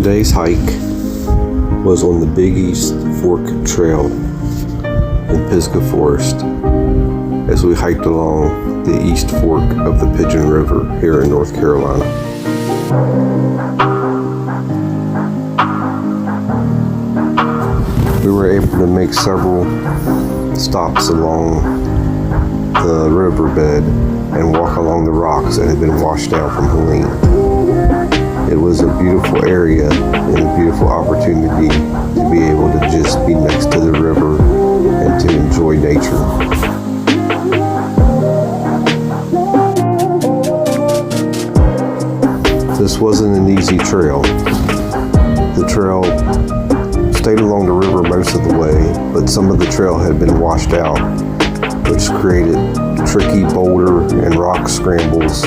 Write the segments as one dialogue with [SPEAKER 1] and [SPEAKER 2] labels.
[SPEAKER 1] Today's hike was on the Big East Fork Trail in Pisgah Forest as we hiked along the East Fork of the Pigeon River here in North Carolina. We were able to make several stops along the riverbed and walk along the rocks that had been washed down from Helene. It was a beautiful area and a beautiful opportunity to be able to just be next to the river and to enjoy nature. This wasn't an easy trail. The trail stayed along the river most of the way, but some of the trail had been washed out, which created tricky boulder and rock scrambles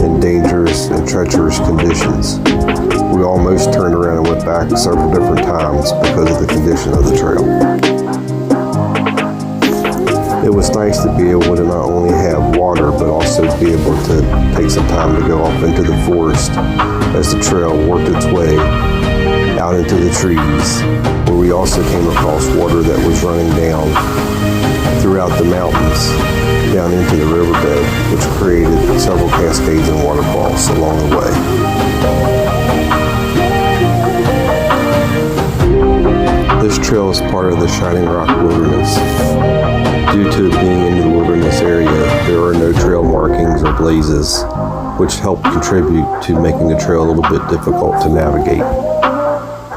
[SPEAKER 1] and dangerous and treacherous conditions. We almost turned around and went back several different times because of the condition of the trail. It was nice to be able to not only have water, but also be able to take some time to go off into the forest as the trail worked its way out into the trees, where we also came across water that was running down throughout the mountains down into the riverbed, which created several cascades and waterfalls along the way. This trail is part of the Shining Rock Wilderness. Due to it being in the wilderness area, there are no trail markings or blazes, which help contribute to making the trail a little bit difficult to navigate.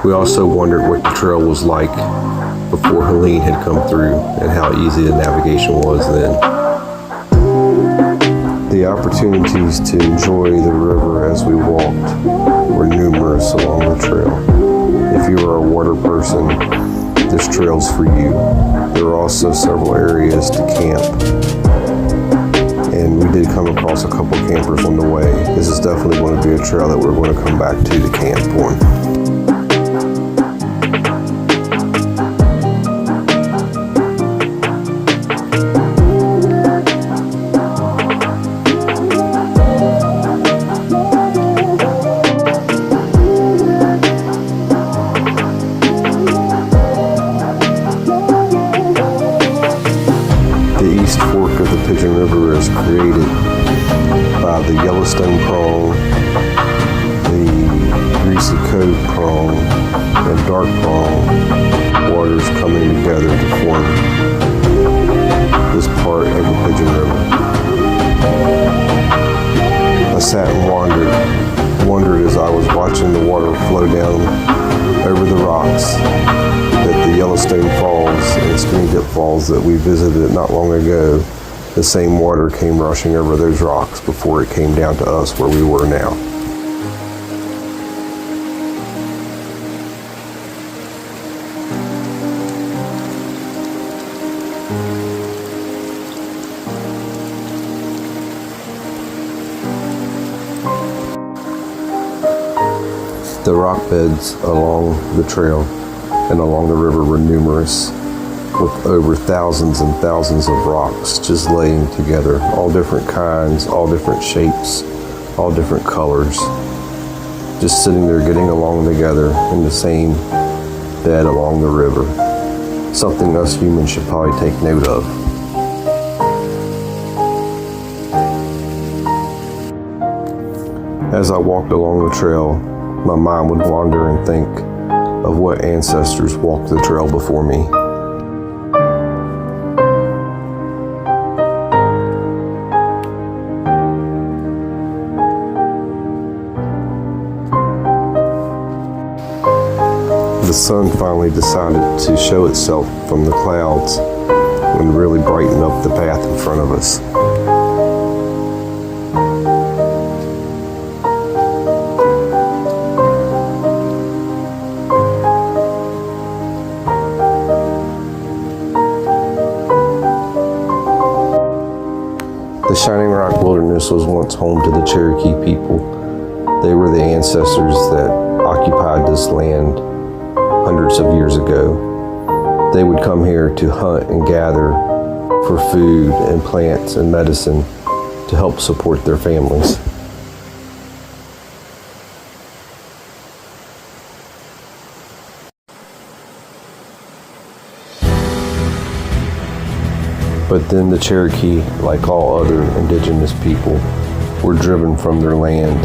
[SPEAKER 1] We also wondered what the trail was like before Helene had come through and how easy the navigation was then. The opportunities to enjoy the river as we walked were numerous along the trail. If you are a water person, this trail's for you. There are also several areas to camp, and we did come across a couple campers on the way. This is definitely going to be a trail that we're going to come back to camp on. The East Fork of the Pigeon River is created by the Yellowstone prong, the Greasy Cove prong, and Dark prong waters coming together to form this part of the Pigeon River. I sat and wondered as I was watching the water flow down over the rocks that the Yellowstone Falls and Scream Dip Falls that we visited not long ago, the same water came rushing over those rocks before it came down to us where we were now. The rock beds along the trail and along the river were numerous, with over thousands and thousands of rocks just laying together, all different kinds, all different shapes, all different colors, just sitting there getting along together in the same bed along the river. Something us humans should probably take note of. As I walked along the trail, my mind would wander and think of what ancestors walked the trail before me. The sun finally decided to show itself from the clouds and really brighten up the path in front of us. The Shining Rock Wilderness was once home to the Cherokee people. They were the ancestors that occupied this land hundreds of years ago. They would come here to hunt and gather for food and plants and medicine to help support their families. But then the Cherokee, like all other indigenous people, were driven from their land,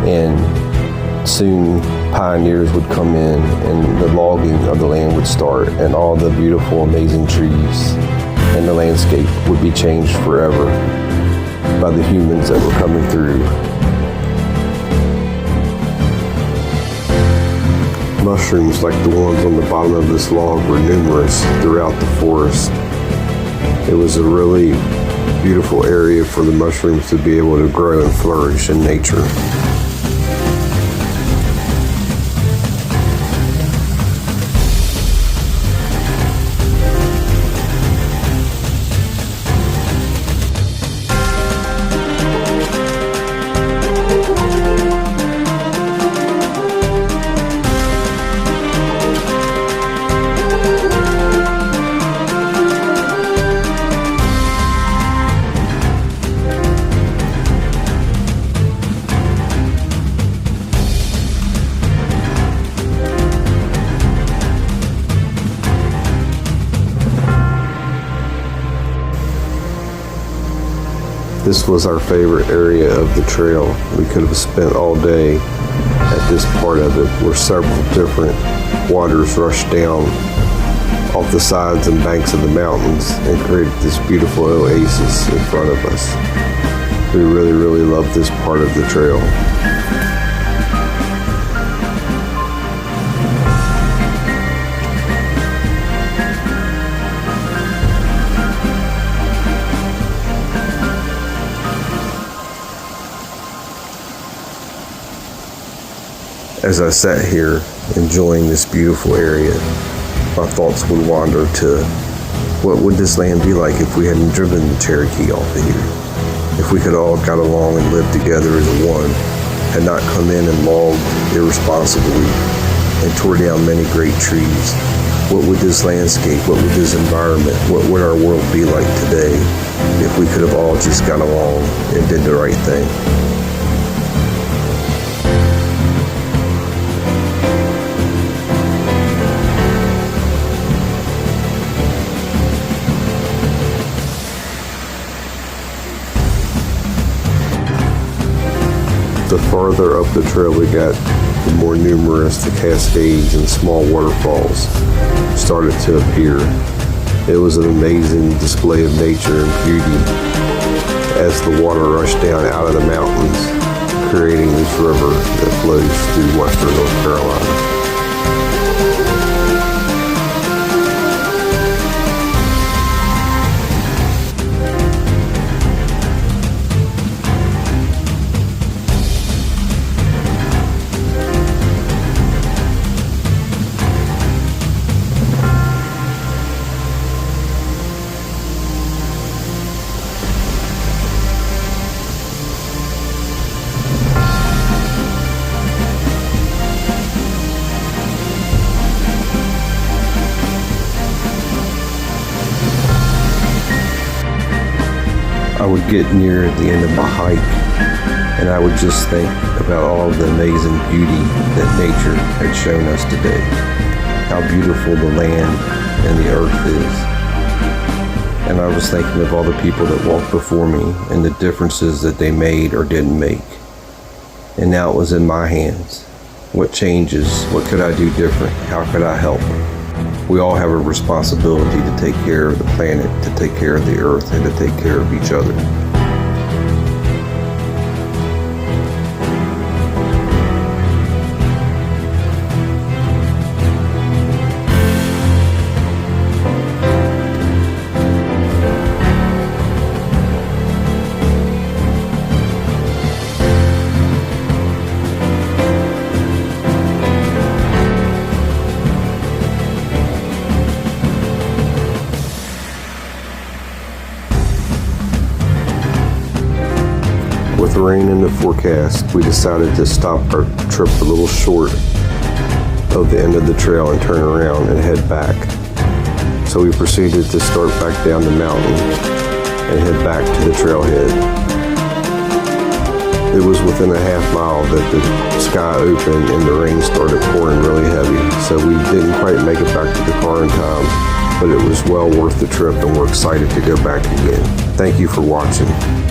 [SPEAKER 1] and soon pioneers would come in and the logging of the land would start, and all the beautiful, amazing trees and the landscape would be changed forever by the humans that were coming through. Mushrooms like the ones on the bottom of this log were numerous throughout the forest. It was a really beautiful area for the mushrooms to be able to grow and flourish in nature. This was our favorite area of the trail. We could have spent all day at this part of it, where several different waters rushed down off the sides and banks of the mountains and created this beautiful oasis in front of us. We really, really love this part of the trail. As I sat here enjoying this beautiful area, my thoughts would wander to what would this land be like if we hadn't driven the Cherokee off of here? If we could all got along and lived together as one, had not come in and logged irresponsibly and tore down many great trees, what would this landscape, what would this environment, what would our world be like today if we could have all just got along and did the right thing? The farther up the trail we got, the more numerous the cascades and small waterfalls started to appear. It was an amazing display of nature and beauty as the water rushed down out of the mountains, creating this river that flows through western North Carolina. I would get near the end of my hike and I would just think about all of the amazing beauty that nature had shown us today. How beautiful the land and the earth is. And I was thinking of all the people that walked before me and the differences that they made or didn't make. And now it was in my hands. What changes? What could I do different? How could I help? We all have a responsibility to take care of the planet, to take care of the earth, and to take care of each other. With rain in the forecast, we decided to stop our trip a little short of the end of the trail and turn around and head back. So we proceeded to start back down the mountain and head back to the trailhead. It was within a half mile that the sky opened and the rain started pouring really heavy, so we didn't quite make it back to the car in time. but it was well worth the trip and we're excited to go back again. Thank you for watching.